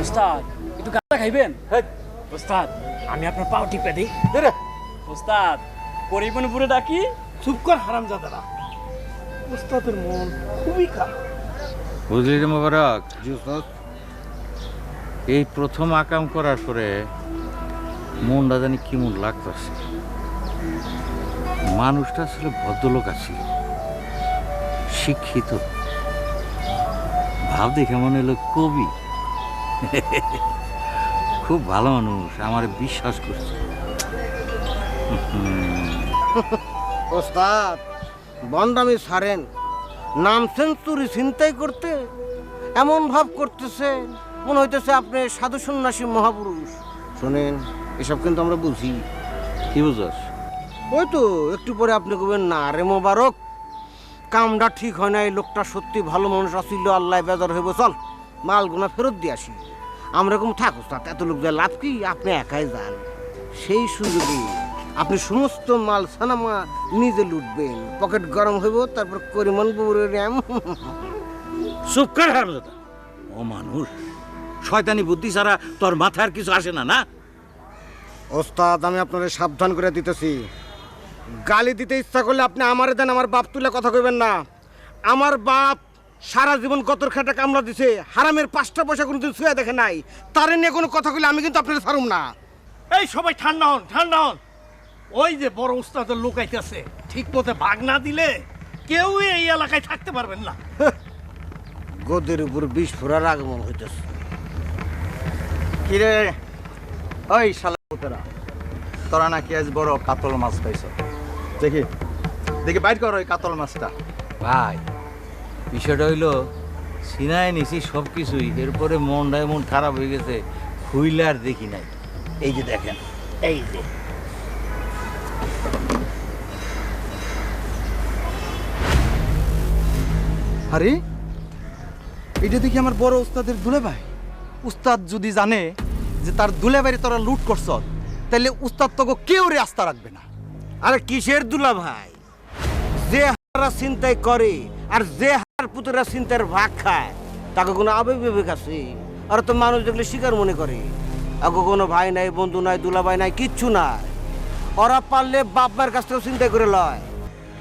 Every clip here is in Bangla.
ওস্তাদ একটু গাঁজা খাইবেন? ওস্তাদ আমি আপনার পাও টিপে দিই। ওস্তাদ পরিবনপুরে ডাকি। চুপ কর হারামজাদারা, ওস্তাদের মন খুবই খারাপ। বুঝলি রে মোবারক, এই প্রথম আকাম করার পরে মনটা জানি কেমন লাগতেছে। মানুষটা আসলে ভদ্রলোক আছিল, শিক্ষিত, ভাব দেখে মনে হলো কবি। খুব ভালো মানুষ, আমার বিশ্বাস করছে। ওস্তাদ বন্ডামি ছাড়েন, নাম সেঞ্চুরি ছিনতাই করতে এমন ভাব করতেছে মনে হইতেছে আপনি সাধু সন্ন্যাসী মহাপুরুষ। শোনেন, এসব কিন্তু আমরা বুঝি। কি বুঝস? ওই তো একটু পরে আপনি কবেন না রে মোবারক, কামটা ঠিক হয় না, এই লোকটা সত্যি ভালো মানুষ আসিল, আল্লাহ বেজার হইব, চল মালগুনা ফেরত দিয়ে আসি। আমরা এরকম থাক ওস্তাদ, এত লোক যায় লাভ কি, আপনি একাই যান। সেই সুযোগে আপনি সমস্ত মাল সানামা নিজে লুটবেন, পকেট গরম হইব, তারপর করিমন বউরে চুপ কর হারামজাদা। ও মানুষ, শয়তানি বুদ্ধি ছাড়া তোর মাথায় আর কিছু আসে না না? ওস্তাদ আমি আপনাদের সাবধান করে দিতেছি, গালি দিতে ইচ্ছা করলে আপনি আমারে দেন, আমার বাপ তুলে কথা কইবেন না। আমার বাপ সারা জীবন গতর খেটা কামলা দিছে, হারামের 5টা পয়সা কোনোদিন ছুঁয়ে দেখে নাই, তারে নিয়ে কোনো কথা কইলে আমি কিন্তু আপনাদের ছাড়ুম না। এই সবাই ঠান্ডা হন, ঠান্ডা হন। ওই যে বড় উস্তাদের লোক আইতেছে, ঠিক মতো ভাগ না দিলে কেউ এই এলাকায় থাকতে পারবেন না। গদের উপর বিষ ফোড়ার আগমন হইতেছে। কিরে ওই শালা পুতেরা, তোরা নাকি আজ বড় কাতল মাছ পাইছ? দেখি দেখি বাইর কর ওই কাতল মাছটা। ভাই বিষয়টা হইলো সিনায় নিছি সব কিছুই, এরপরে মনটা এমন খারাপ হয়ে গেছে, খুইলে আর দেখি নাই। এই যে দেখেন, এই যে আরে এটা দেখি আমার বড় উস্তাদের দুলে ভাই। উস্তাদ যদি জানে যে তার দুলে ভাইরে তোরা লুট করছ, তাহলে উস্তাদ তোকে কেউ রে আস্থা রাখবে না। আরে কিসের দুলা ভাই, যে হারা চিন্তাই করে আর যে হার পুতরা চিন্তার ভাগ খায় তাকে কোনো আবেগ বিবেক আছে? আর তো মানুষ দেখলে শিকার মনে করে, আগে কোনো ভাই নাই, বন্ধু নাই, দুলা ভাই নাই, কিচ্ছু নাই। ওরা পারলে বাপ মায়ের কাছ থেকে চিন্তা করে লয়।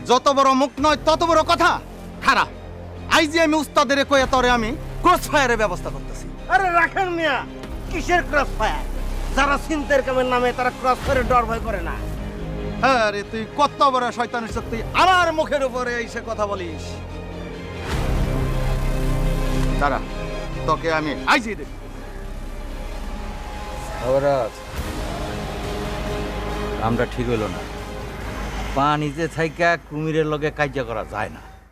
যত বড় মুখ নয় তত বড় কথা। খারাপ আই যে আমি উস্তাদের কয়ে তরে আমি ক্রস ফায়ারের ব্যবস্থা করতেছি। আরে রাখেন মিয়া, কিসের ক্রস ফায়ার? যারা চিন্তার কামের নামে তারা ক্রস ফায়ারে ডর ভয় করে না। হ্যাঁ রে, তুই কত বড় শয়তান হইছিস, তুই আমার মুখের উপরে এসে কথা বলিস। দাঁড়া, তোকে আমি আইজি দেখি। খবরাত আমরা ঠিক হইল না, পানিতে থাইকা কুমিরের লগে কার্য করা যায় না।